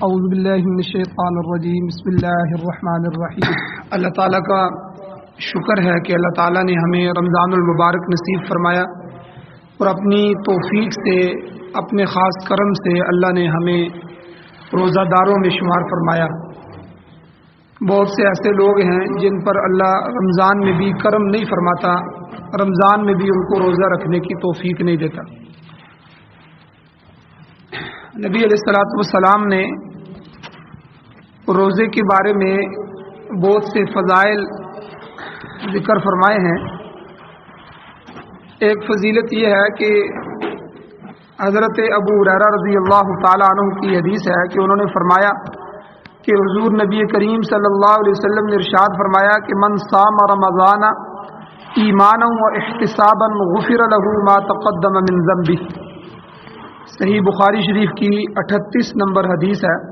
اعوذ باللہ من الشیطان الرجیم بسم اللہ الرحمن الرحیم۔ اللہ تعالیٰ کا شکر ہے کہ اللہ تعالیٰ نے ہمیں رمضان المبارک نصیب فرمایا اور اپنی توفیق سے اپنے خاص کرم سے اللہ نے ہمیں روزہ داروں میں شمار فرمایا۔ بہت سے ایسے لوگ ہیں جن پر اللہ رمضان میں بھی کرم نہیں فرماتا، رمضان میں بھی ان کو روزہ رکھنے کی توفیق نہیں دیتا۔ نبی علیہ الصلوۃ والسلام نے روزے کے بارے میں بہت سے فضائل ذکر فرمائے ہیں۔ ایک فضیلت یہ ہے کہ حضرت ابو ہریرہ رضی اللہ تعالی عنہ کی حدیث ہے کہ انہوں نے فرمایا کہ حضور نبی کریم صلی اللہ علیہ وسلم نے ارشاد فرمایا کہ من صام رمضان ایمانا و احتسابا غفر له ما تقدم من ذنبه، صحیح بخاری شریف کی 38 نمبر حدیث ہے۔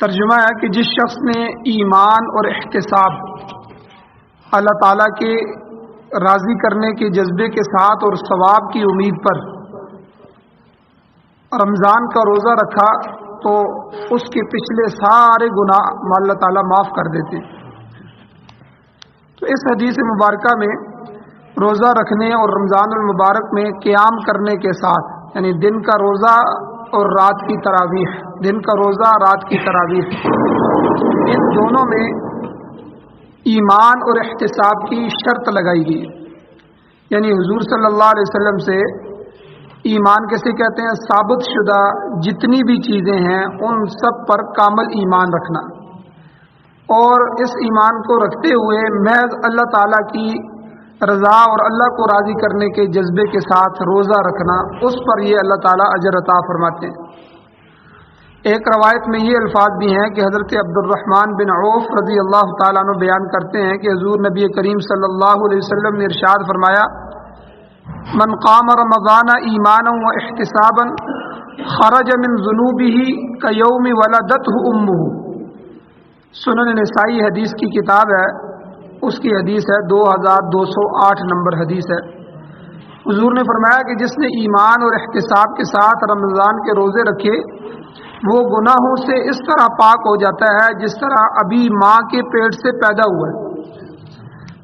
ترجمہ ہے کہ جس شخص نے ایمان اور احتساب اللہ تعالیٰ کے راضی کرنے کے جذبے کے ساتھ اور ثواب کی امید پر رمضان کا روزہ رکھا تو اس کے پچھلے سارے گناہ اللہ تعالیٰ معاف کر دیتے۔ تو اس حدیث مبارکہ میں روزہ رکھنے اور رمضان المبارک میں قیام کرنے کے ساتھ، یعنی دن کا روزہ اور رات کی تراویح، دن کا روزہ رات کی تراویح، ان دونوں میں ایمان اور احتساب کی شرط لگائی گئی۔ یعنی حضور صلی اللہ علیہ وسلم سے ایمان کیسے کہتے ہیں؟ ثابت شدہ جتنی بھی چیزیں ہیں ان سب پر کامل ایمان رکھنا، اور اس ایمان کو رکھتے ہوئے محض اللہ تعالیٰ کی رضا اور اللہ کو راضی کرنے کے جذبے کے ساتھ روزہ رکھنا، اس پر یہ اللہ تعالیٰ اجر عطا فرماتے ہیں۔ ایک روایت میں یہ الفاظ بھی ہیں کہ حضرت عبد الرحمن بن عوف رضی اللہ تعالیٰ عنہ بیان کرتے ہیں کہ حضور نبی کریم صلی اللہ علیہ وسلم نے ارشاد فرمایا من قام رمضان ایمانا و احتسابا خرج من ذنوبه کیوم ولدته امہ، سنن نسائی حدیث کی کتاب ہے، اس کی حدیث ہے 2208 نمبر حدیث ہے۔ حضور نے فرمایا کہ جس نے ایمان اور احتساب کے ساتھ رمضان کے روزے رکھے وہ گناہوں سے اس طرح پاک ہو جاتا ہے جس طرح ابھی ماں کے پیٹ سے پیدا ہوا ہے۔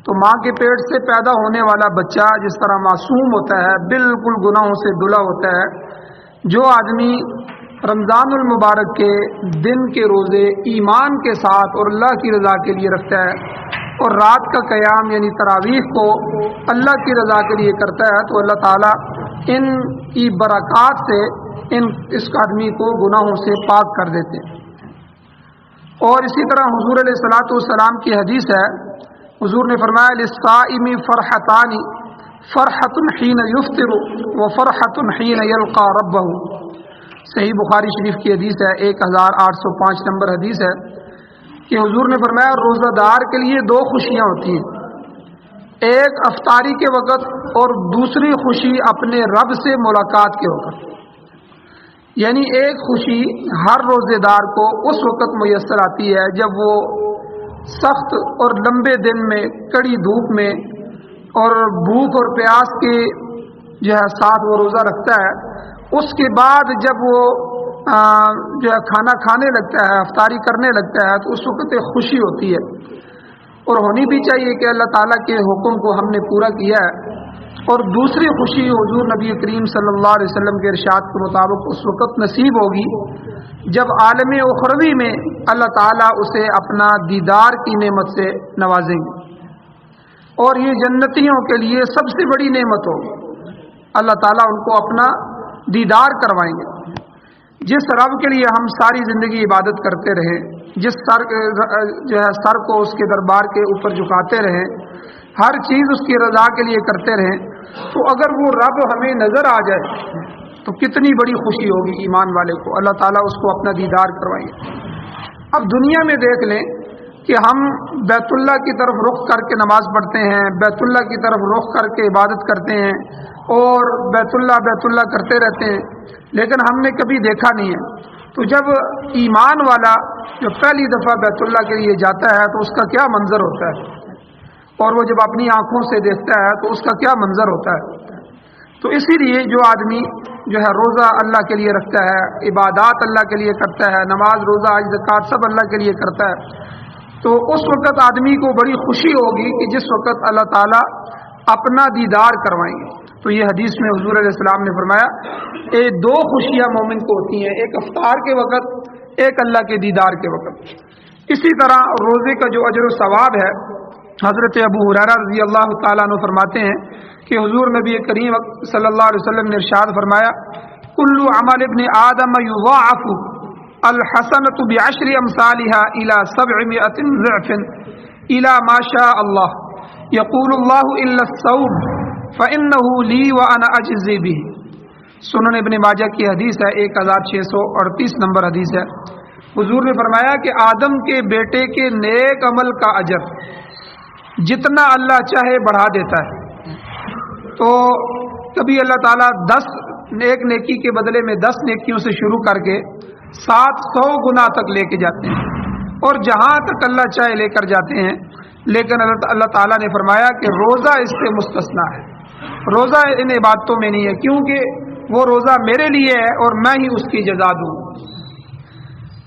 تو ماں کے پیٹ سے پیدا ہونے والا بچہ جس طرح معصوم ہوتا ہے، بالکل گناہوں سے دھلا ہوتا ہے، جو آدمی رمضان المبارک کے دن کے روزے ایمان کے ساتھ اور اللہ کی رضا کے لیے رکھتا ہے اور رات کا قیام یعنی تراویح کو اللہ کی رضا کے لیے کرتا ہے، تو اللہ تعالیٰ ان کی برکات سے اس آدمی کو گناہوں سے پاک کر دیتے ہیں۔ اور اسی طرح حضور علیہ الصلوۃ والسلام کی حدیث ہے، حضور نے فرمایا للصائم فرحتان فرحۃ حین یفطر وفرحۃ حین یلقى ربہ، صحیح بخاری شریف کی حدیث ہے، 1805 نمبر حدیث ہے کہ حضور نے فرمایا روزہ دار کے لیے دو خوشیاں ہوتی ہیں، ایک افطاری کے وقت اور دوسری خوشی اپنے رب سے ملاقات کے وقت۔ یعنی ایک خوشی ہر روزے دار کو اس وقت میسر آتی ہے جب وہ سخت اور لمبے دن میں کڑی دھوپ میں اور بھوک اور پیاس کے ساتھ وہ روزہ رکھتا ہے، اس کے بعد جب وہ کھانا کھانے لگتا ہے، افطاری کرنے لگتا ہے، تو اس وقت ایک خوشی ہوتی ہے، اور ہونی بھی چاہیے کہ اللہ تعالیٰ کے حکم کو ہم نے پورا کیا ہے۔ اور دوسری خوشی حضور نبی کریم صلی اللہ علیہ وسلم کے ارشاد کے مطابق اس وقت نصیب ہوگی جب عالم اخروی میں اللہ تعالیٰ اسے اپنا دیدار کی نعمت سے نوازیں گے، اور یہ جنتیوں کے لیے سب سے بڑی نعمت ہوگی، اللہ تعالیٰ ان کو اپنا دیدار کروائیں گے۔ جس رب کے لیے ہم ساری زندگی عبادت کرتے رہیں، جس سر کو اس کے دربار کے اوپر جھکاتے رہیں، ہر چیز اس کی رضا کے لیے کرتے رہیں، تو اگر وہ رب ہمیں نظر آ جائے تو کتنی بڑی خوشی ہوگی ایمان والے کو، اللہ تعالیٰ اس کو اپنا دیدار کروائیں گے۔ اب دنیا میں دیکھ لیں کہ ہم بیت اللہ کی طرف رخ کر کے نماز پڑھتے ہیں، بیت اللہ کی طرف رخ کر کے عبادت کرتے ہیں اور بیت اللہ کرتے رہتے ہیں، لیکن ہم نے کبھی دیکھا نہیں ہے۔ تو جب ایمان والا جو پہلی دفعہ بیت اللہ کے لیے جاتا ہے تو اس کا کیا منظر ہوتا ہے، اور وہ جب اپنی آنکھوں سے دیکھتا ہے تو اس کا کیا منظر ہوتا ہے۔ تو اسی لیے جو آدمی جو ہے روزہ اللہ کے لیے رکھتا ہے، عبادات اللہ کے لیے کرتا ہے، نماز روزہ حج زکوٰۃ سب اللہ کے لیے کرتا ہے، تو اس وقت آدمی کو بڑی خوشی ہوگی کہ جس وقت اللہ تعالیٰ اپنا دیدار کروائیں گے۔ تو یہ حدیث میں حضور علیہ السلام نے فرمایا دو خوشیاں مومن کو ہوتی ہیں، ایک افطار کے وقت، ایک اللہ کے دیدار کے وقت۔ اسی طرح روزے کا جو اجر و ثواب ہے، حضرت ابو ہریرہ رضی اللہ تعالیٰ عنہ فرماتے ہیں کہ حضور نبی کریم صلی اللہ علیہ وسلم نے ارشاد فرمایا کل عمل ابن آدم یضاعف الحسنۃ بعشر امثالها الى 700 ضعف الى ما شاء اللہ یقول اللہ الا الصوم فانه لی وانا اجزی به۔ سنن ابن ماجہ کی حدیث ہے، 1638 نمبر حدیث ہے۔ حضور نے فرمایا کہ آدم کے بیٹے کے نیک عمل کا اجر جتنا اللہ چاہے بڑھا دیتا ہے۔ تو کبھی اللہ تعالیٰ 10 نیک نیکی کے بدلے میں 10 نیکیوں سے شروع کر کے 700 گنا تک لے کے جاتے ہیں، اور جہاں تک اللہ چاہے لے کر جاتے ہیں، لیکن اللہ تعالیٰ نے فرمایا کہ روزہ اس سے مستثنا ہے، روزہ ان عبادتوں میں نہیں ہے، کیونکہ وہ روزہ میرے لیے ہے اور میں ہی اس کی جزا دوں۔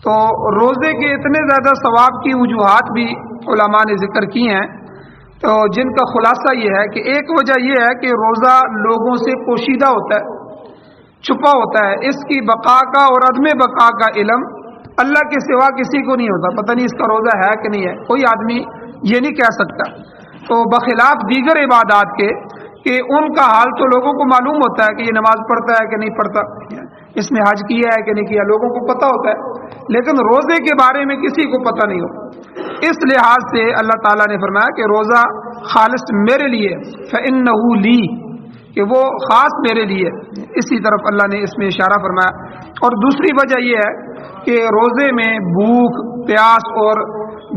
تو روزے کے اتنے زیادہ ثواب کی وجوہات بھی علماء نے ذکر کی ہیں، تو جن کا خلاصہ یہ ہے کہ ایک وجہ یہ ہے کہ روزہ لوگوں سے پوشیدہ ہوتا ہے، چھپا ہوتا ہے، اس کی بقا کا اور عدم بقا کا علم اللہ کے سوا کسی کو نہیں ہوتا، پتہ نہیں اس کا روزہ ہے کہ نہیں ہے، کوئی آدمی یہ نہیں کہہ سکتا۔ تو بخلاف دیگر عبادات کے کہ ان کا حال تو لوگوں کو معلوم ہوتا ہے کہ یہ نماز پڑھتا ہے کہ نہیں پڑھتا، اس نے حج کیا ہے کہ نہیں کیا، لوگوں کو پتہ ہوتا ہے، لیکن روزے کے بارے میں کسی کو پتہ نہیں ہوتا۔ اس لحاظ سے اللہ تعالیٰ نے فرمایا کہ روزہ خالص میرے لیے، فإنہ لی، کہ وہ خاص میرے لیے، اسی طرف اللہ نے اس میں اشارہ فرمایا۔ اور دوسری وجہ یہ ہے کہ روزے میں بھوک، پیاس اور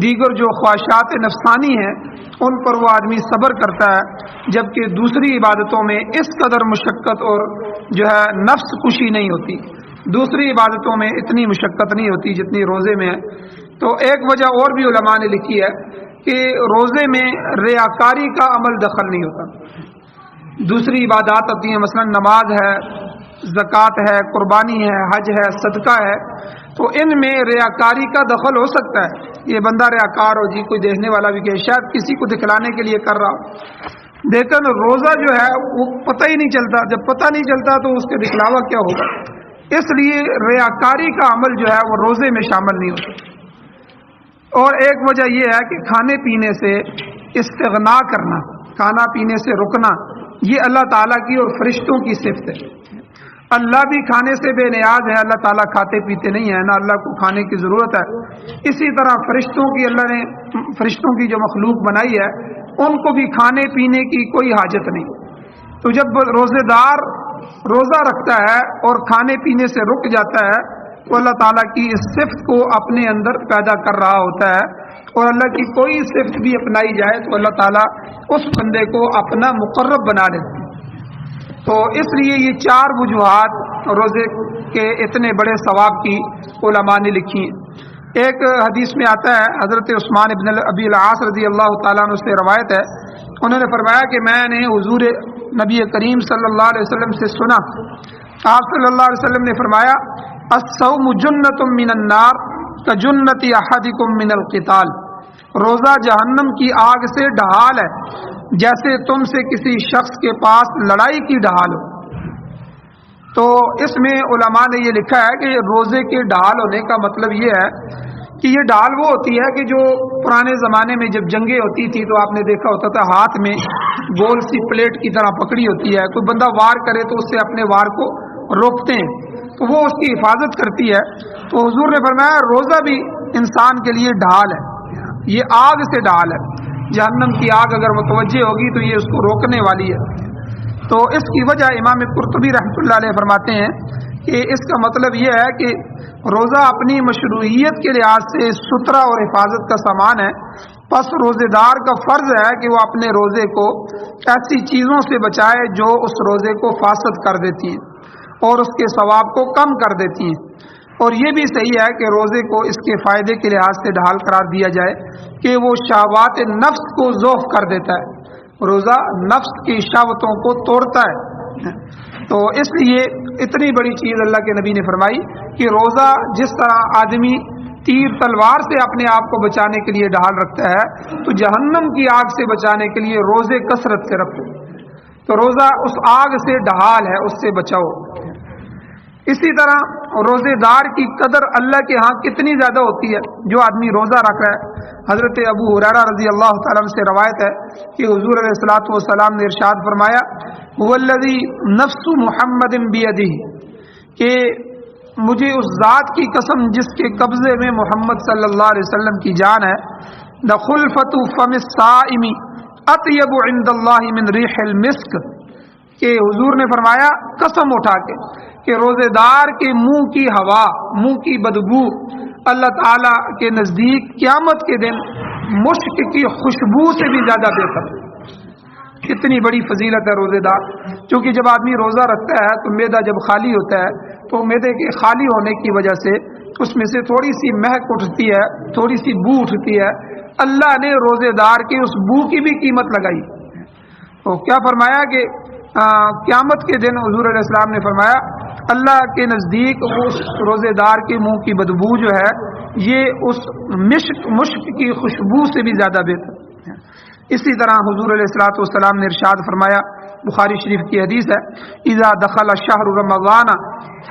دیگر جو خواہشات نفسانی ہیں ان پر وہ آدمی صبر کرتا ہے، جبکہ دوسری عبادتوں میں اس قدر مشقت اور جو ہے نفس کشی نہیں ہوتی، دوسری عبادتوں میں اتنی مشقت نہیں ہوتی جتنی روزے میں ہے۔ تو ایک وجہ اور بھی علماء نے لکھی ہے کہ روزے میں ریاکاری کا عمل دخل نہیں ہوتا، دوسری عبادات ہوتی ہیں، مثلا نماز ہے، زکوٰۃ ہے، قربانی ہے، حج ہے، صدقہ ہے، تو ان میں ریاکاری کا دخل ہو سکتا ہے، یہ بندہ ریاکار ہو، جی کوئی دیکھنے والا بھی کہ شاید کسی کو دکھلانے کے لیے کر رہا ہو، لیکن روزہ جو ہے وہ پتہ ہی نہیں چلتا، جب پتہ نہیں چلتا تو اس کے دکھلاوا کیا ہوگا، اس لیے ریاکاری کا عمل جو ہے وہ روزے میں شامل نہیں ہوتا۔ اور ایک وجہ یہ ہے کہ کھانے پینے سے استغنا کرنا، کھانا پینے سے رکنا، یہ اللہ تعالیٰ کی اور فرشتوں کی صفت ہے۔ اللہ بھی کھانے سے بے نیاز ہے، اللہ تعالیٰ کھاتے پیتے نہیں ہیں، نہ اللہ کو کھانے کی ضرورت ہے۔ اسی طرح فرشتوں کی، اللہ نے فرشتوں کی جو مخلوق بنائی ہے ان کو بھی کھانے پینے کی کوئی حاجت نہیں۔ تو جب روزے دار روزہ رکھتا ہے اور کھانے پینے سے رک جاتا ہے تو اللہ تعالیٰ کی اس صفت کو اپنے اندر پیدا کر رہا ہوتا ہے، اور اللہ کی کوئی صفت بھی اپنائی جائے تو اللہ تعالیٰ اس بندے کو اپنا مقرب بنا دیتے ہیں۔ تو اس لیے یہ 4 وجوہات روزے کے اتنے بڑے ثواب کی علماء نے لکھی ہیں۔ ایک حدیث میں آتا ہے، حضرت عثمان ابن ابی العاص رضی اللہ تعالیٰ عنہ سے روایت ہے، انہوں نے فرمایا کہ میں نے حضور نبی کریم صلی اللہ علیہ وسلم سے سنا، آپ صلی اللہ علیہ وسلم نے فرمایا الصوم جنۃ من النار کجنۃ احدکم من القتال، روزہ جہنم کی آگ سے ڈھال ہے جیسے تم سے کسی شخص کے پاس لڑائی کی ڈھال ہو۔ تو اس میں علماء نے یہ لکھا ہے کہ روزے کے ڈھال ہونے کا مطلب یہ ہے کہ یہ ڈھال وہ ہوتی ہے کہ جو پرانے زمانے میں جب جنگیں ہوتی تھی تو آپ نے دیکھا ہوتا تھا ہاتھ میں گول سی پلیٹ کی طرح پکڑی ہوتی ہے، کوئی بندہ وار کرے تو اس سے اپنے وار کو روکتے ہیں، تو وہ اس کی حفاظت کرتی ہے۔ تو حضور نے فرمایا روزہ بھی انسان کے لیے ڈھال ہے، یہ آگ سے ڈھال ہے، جہنم کی آگ اگر متوجہ ہوگی تو یہ اس کو روکنے والی ہے۔ تو اس کی وجہ امام قرطبی رحمۃ اللہ علیہ فرماتے ہیں کہ اس کا مطلب یہ ہے کہ روزہ اپنی مشروعیت کے لحاظ سے ستھرا اور حفاظت کا سامان ہے، پس روزے دار کا فرض ہے کہ وہ اپنے روزے کو ایسی چیزوں سے بچائے جو اس روزے کو فاسد کر دیتی ہیں اور اس کے ثواب کو کم کر دیتی ہیں۔ اور یہ بھی صحیح ہے کہ روزے کو اس کے فائدے کے لحاظ سے ڈھال قرار دیا جائے کہ وہ شہوات نفس کو ذوف کر دیتا ہے، روزہ نفس کی شہوتوں کو توڑتا ہے، تو اس لیے اتنی بڑی چیز اللہ کے نبی نے فرمائی کہ روزہ جس طرح آدمی تیر تلوار سے اپنے آپ کو بچانے کے لیے ڈھال رکھتا ہے، تو جہنم کی آگ سے بچانے کے لیے روزے کثرت سے رکھو. تو روزہ اس آگ سے ڈھال ہے، اس سے بچاؤ. اسی طرح روزے دار کی قدر اللہ کے ہاں کتنی زیادہ ہوتی ہے جو آدمی روزہ رکھ رہا ہے. حضرت ابو ہریرہ رضی اللہ تعالیٰ عنہ سے روایت ہے کہ حضور علیہ الصلوۃ والسلام نے ارشاد فرمایا، والذی نفس محمد بیدہ، کہ مجھے اس ذات کی قسم جس کے قبضے میں محمد صلی اللہ علیہ وسلم کی جان ہے، لخلفۃ فم الصائم اطیب عند اللہ من ریح المسک، کہ حضور نے فرمایا قسم اٹھا کے کہ روزے دار کے منہ کی ہوا، منہ کی بدبو اللہ تعالیٰ کے نزدیک قیامت کے دن مشک کی خوشبو سے بھی زیادہ بہتر ہے. کتنی بڑی فضیلت ہے روزے دار. کیونکہ جب آدمی روزہ رکھتا ہے تو معدہ جب خالی ہوتا ہے تو معدے کے خالی ہونے کی وجہ سے اس میں سے تھوڑی سی مہک اٹھتی ہے، تھوڑی سی بو اٹھتی ہے. اللہ نے روزے دار کی اس بو کی بھی قیمت لگائی. تو کیا فرمایا کہ قیامت کے دن حضور علیہ السلام نے فرمایا اللہ کے نزدیک اس روزے دار کے منہ کی بدبو جو ہے یہ اس مشک کی خوشبو سے بھی زیادہ بہتر ہے. اسی طرح حضور علیہ الصلوۃ والسلام نے ارشاد فرمایا، بخاری شریف کی حدیث ہے، اذا دخل شہر رمضان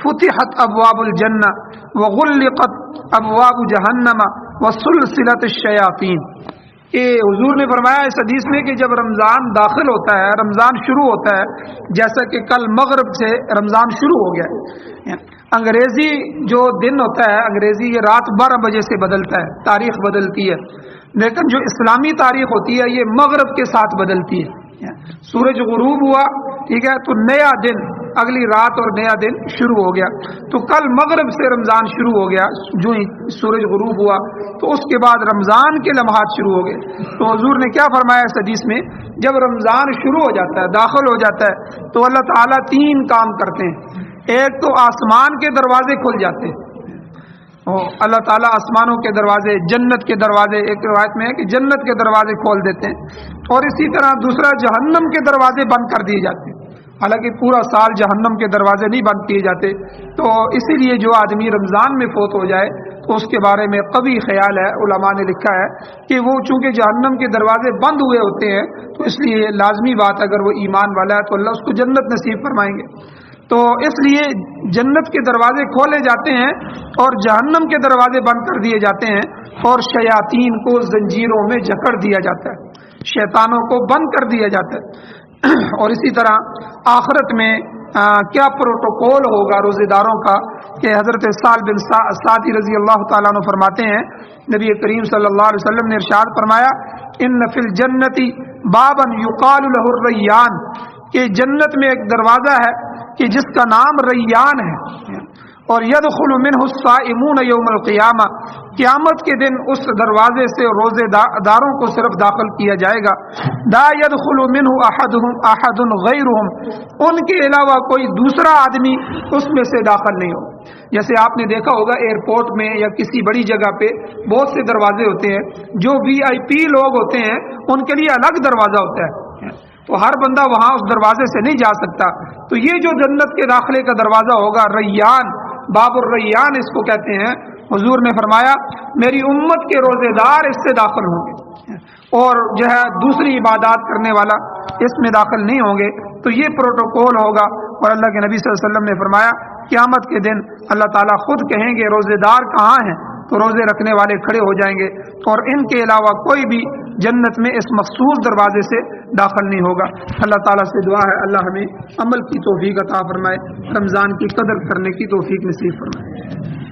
فتحت ابواب الجنہ وغلقت ابواب جہنم وسلسلت الشیاطین. کہ حضور نے فرمایا اس حدیث میں کہ جب رمضان داخل ہوتا ہے، رمضان شروع ہوتا ہے، جیسا کہ کل مغرب سے رمضان شروع ہو گیا ہے. انگریزی جو دن ہوتا ہے، انگریزی یہ رات 12 بجے سے بدلتا ہے، تاریخ بدلتی ہے. لیکن جو اسلامی تاریخ ہوتی ہے یہ مغرب کے ساتھ بدلتی ہے. سورج غروب ہوا، ٹھیک ہے، تو نیا دن، اگلی رات اور نیا دن شروع ہو گیا. تو کل مغرب سے رمضان شروع ہو گیا. جو ہی سورج غروب ہوا تو اس کے بعد رمضان کے لمحات شروع ہو گئے. تو حضور نے کیا فرمایا اس حدیث میں، جب رمضان شروع ہو جاتا ہے، داخل ہو جاتا ہے، تو اللہ تعالیٰ 3 کام کرتے ہیں. ایک تو آسمان کے دروازے کھل جاتے ہیں. اللہ تعالیٰ آسمانوں کے دروازے، جنت کے دروازے، ایک روایت میں ہے کہ جنت کے دروازے کھول دیتے ہیں. اور اسی طرح دوسرا جہنم کے دروازے بند کر دیے جاتے ہیں. حالانکہ پورا سال جہنم کے دروازے نہیں بند کیے جاتے. تو اسی لیے جو آدمی رمضان میں فوت ہو جائے تو اس کے بارے میں قوی خیال ہے، علماء نے لکھا ہے کہ وہ چونکہ جہنم کے دروازے بند ہوئے ہوتے ہیں تو اس لیے لازمی بات اگر وہ ایمان والا ہے تو اللہ اس کو جنت نصیب فرمائیں گے. تو اس لیے جنت کے دروازے کھولے جاتے ہیں اور جہنم کے دروازے بند کر دیے جاتے ہیں اور شیاطین کو زنجیروں میں جکڑ دیا جاتا ہے، شیطانوں کو بند کر دیا جاتا ہے. اور اسی طرح آخرت میں کیا پروٹوکول ہوگا روزے داروں کا کہ حضرت سہل بن سعد رضی اللہ تعالیٰ عنہ فرماتے ہیں، نبی کریم صلی اللہ علیہ وسلم نے ارشاد فرمایا، ان فی الجنت بابا یقال له الریان، کہ جنت میں ایک دروازہ ہے کہ جس کا نام ریان ہے. اور یدخل منہ الصائمون یوم القیامہ، قیامت کے دن اس دروازے سے روزے داروں کو صرف داخل کیا جائے گا. لا يدخل منہ احد غیرہم، ان کے علاوہ کوئی دوسرا آدمی اس میں سے داخل نہیں ہو. جیسے آپ نے دیکھا ہوگا ایئرپورٹ میں یا کسی بڑی جگہ پہ بہت سے دروازے ہوتے ہیں، جو VIP لوگ ہوتے ہیں ان کے لیے الگ دروازہ ہوتا ہے، تو ہر بندہ وہاں اس دروازے سے نہیں جا سکتا. تو یہ جو جنت کے داخلے کا دروازہ ہوگا ریان، باب الریان اس کو کہتے ہیں، حضور نے فرمایا میری امت کے روزے دار اس سے داخل ہوں گے اور جو ہے دوسری عبادات کرنے والا اس میں داخل نہیں ہوں گے. تو یہ پروٹوکول ہوگا. اور اللہ کے نبی صلی اللہ علیہ وسلم نے فرمایا قیامت کے دن اللہ تعالیٰ خود کہیں گے روزے دار کہاں ہیں، تو روزے رکھنے والے کھڑے ہو جائیں گے اور ان کے علاوہ کوئی بھی جنت میں اس مخصوص دروازے سے داخل نہیں ہوگا. اللہ تعالیٰ سے دعا ہے اللہ ہمیں عمل کی توفیق عطا فرمائے، رمضان کی قدر کرنے کی توفیق نصیب فرمائے.